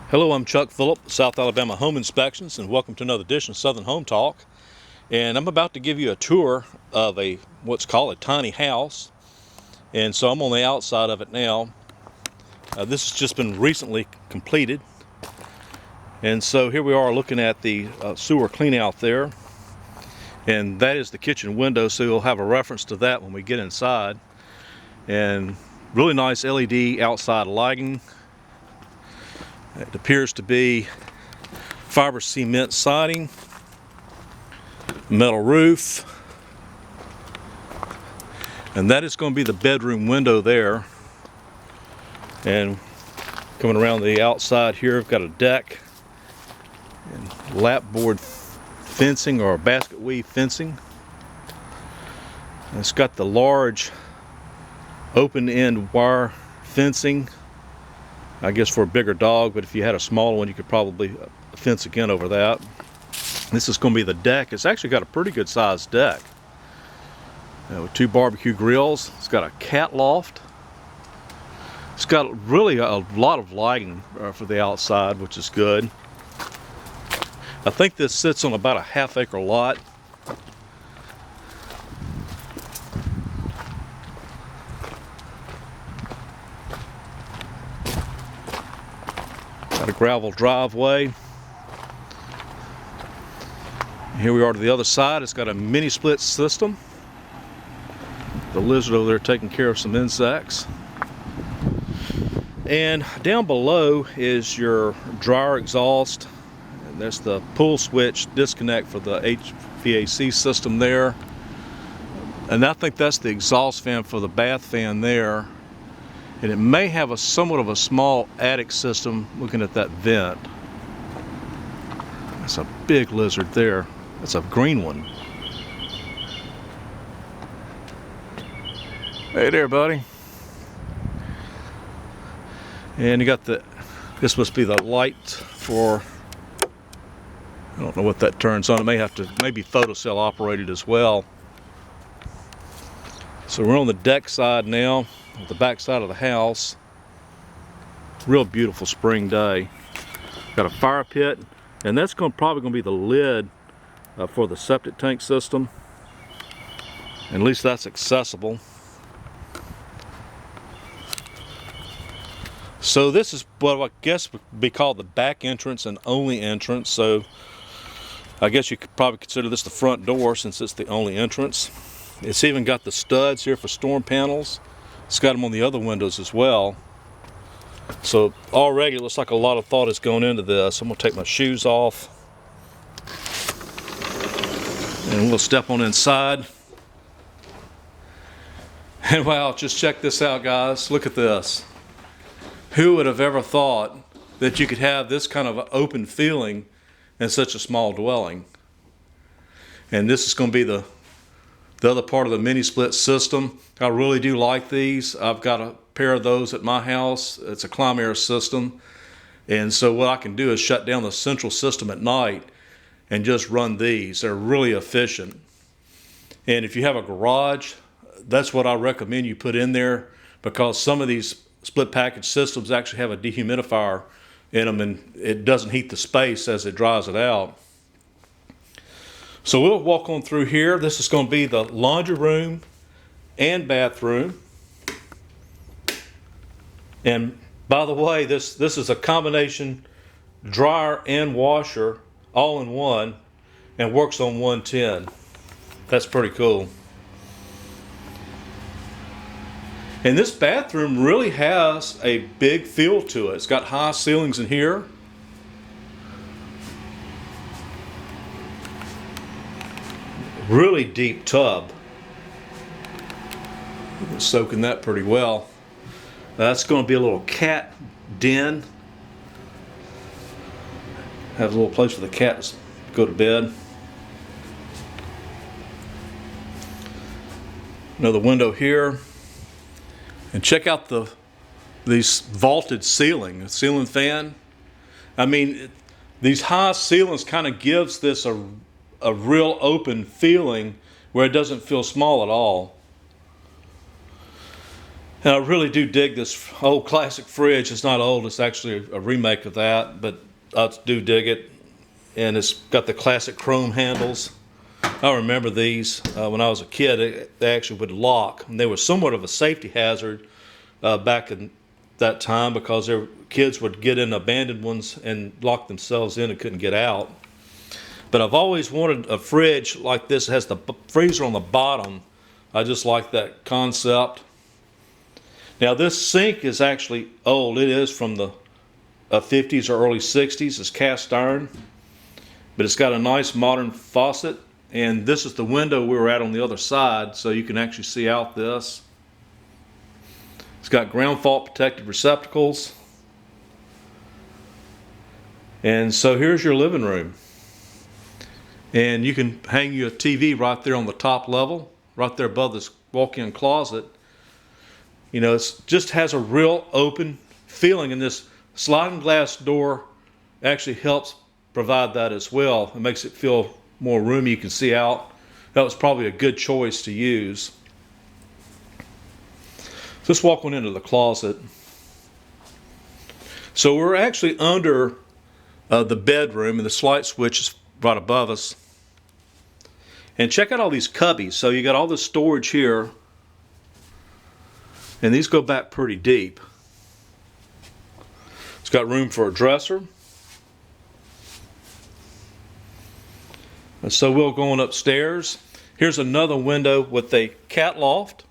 Hello, I'm Chuck Phillip, South Alabama Home Inspections, and welcome to another edition of Southern Home Talk. And I'm about to give you a tour of what's called a tiny house. And so I'm on the outside of it now. This has just been recently completed. And so here we are looking at the sewer clean out there. And that is the kitchen window, so you'll have a reference to that when we get inside. And really nice LED outside lighting. It appears to be fiber cement siding, metal roof, and that is going to be the bedroom window there. And coming around the outside here, I've got a deck and lapboard fencing or basket weave fencing. And it's got the large open-end wire fencing, I guess for a bigger dog, but if you had a smaller one you could probably fence again over that. This is going to be the deck. It's actually got a pretty good sized deck with two barbecue grills. It's got a cat loft. It's got really a lot of lighting for the outside, which is good. I think this sits on about a half-acre lot. Got a gravel driveway. Here we are to the other side. It's got a mini split system. The lizard over there taking care of some insects. And down below is your dryer exhaust. And there's the pull switch disconnect for the HVAC system there. And I think that's the exhaust fan for the bath fan there. And it may have somewhat of a small attic system looking at that vent. That's a big lizard there. That's a green one. Hey there, buddy. And you got this must be the light for, I don't know what that turns on. It may be photocell operated as well. So we're on the deck side now, the back side of the house. Real beautiful spring day. Got a fire pit, and that's probably going to be the lid for the septic tank system. And at least that's accessible. So this is what I guess would be called the back entrance and only entrance. So I guess you could probably consider this the front door since it's the only entrance. It's even got the studs here for storm panels. It's got them on the other windows as well. So already it looks like a lot of thought is going into this. I'm going to take my shoes off. And we'll step on inside. And wow, just check this out, guys. Look at this. Who would have ever thought that you could have this kind of an open feeling in such a small dwelling? And this is going to be the other part of the mini split system. I really do like these. I've got a pair of those at my house. It's a climb air system. And so what I can do is shut down the central system at night and just run these. They're really efficient. And if you have a garage, that's what I recommend you put in there, because some of these split package systems actually have a dehumidifier in them and it doesn't heat the space as it dries it out. So we'll walk on through here. This is going to be the laundry room and bathroom. And by the way, this is a combination dryer and washer all in one and works on 110. That's pretty cool. And this bathroom really has a big feel to it. It's got high ceilings in here. Really deep tub. Soaking that pretty well. That's going to be a little cat den. Have a little place for the cats to go to bed. Another window here. And check out these vaulted ceiling fan. I mean, these high ceilings kind of gives this a real open feeling where it doesn't feel small at all. And I really do dig this old classic fridge. It's not old, it's actually a remake of that, but I do dig it. And it's got the classic chrome handles. I remember these when I was a kid. They actually would lock, and they were somewhat of a safety hazard back in that time because kids would get in abandoned ones and lock themselves in and couldn't get out. But I've always wanted a fridge like this. It has the freezer on the bottom. I just like that concept. Now this sink is actually old. It is from the 50s or early 60s. It's cast iron, but it's got a nice modern faucet. And this is the window we were at on the other side, so you can actually see out this. It's got ground fault protected receptacles. And so here's your living room. And you can hang your TV right there on the top level, right there above this walk-in closet. You know, it just has a real open feeling, and this sliding glass door actually helps provide that as well. It makes it feel more roomy. You can see out. That was probably a good choice to use. Let's walk on into the closet. So we're actually under the bedroom, and the light switch is right above us. And check out all these cubbies. So you got all this storage here, and these go back pretty deep. It's got room for a dresser. And so we'll go on upstairs. Here's another window with a cat loft.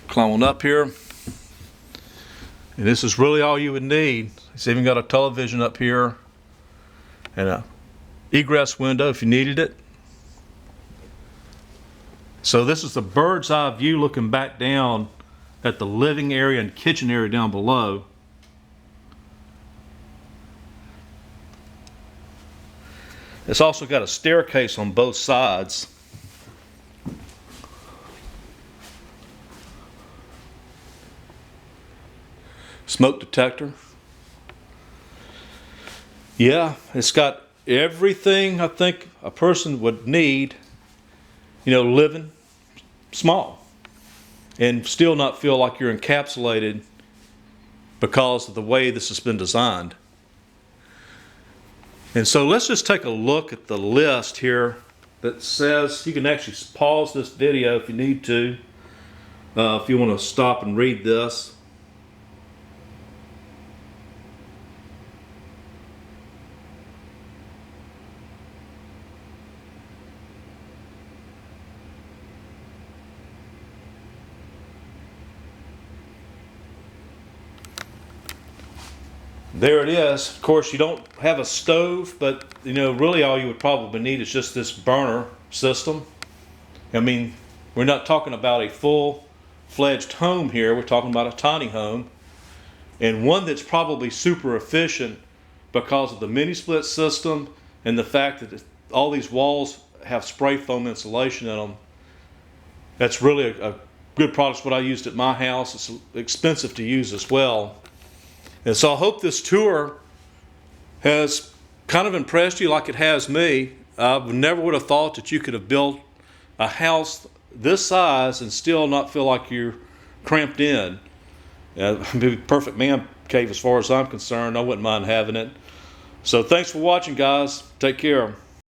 Climb on up here. And this is really all you would need. It's even got a television up here and a egress window if you needed it. So this is the bird's eye view looking back down at the living area and kitchen area down below. It's also got a staircase on both sides. Smoke detector. Yeah, it's got everything I think a person would need, you know, living small and still not feel like you're encapsulated because of the way this has been designed. And so let's just take a look at the list here that says, you can actually pause this video if you need to, if you want to stop and read this. There it is. Of course, you don't have a stove, but you know, really all you would probably need is just this burner system. I mean, we're not talking about a full-fledged home here. We're talking about a tiny home, and one that's probably super efficient because of the mini split system and the fact that all these walls have spray foam insulation in them. That's really a good product. It's what I used at my house. It's expensive to use as well. And so I hope this tour has kind of impressed you like it has me. I never would have thought that you could have built a house this size and still not feel like you're cramped in. It'd be a perfect man cave as far as I'm concerned. I wouldn't mind having it. So thanks for watching, guys. Take care.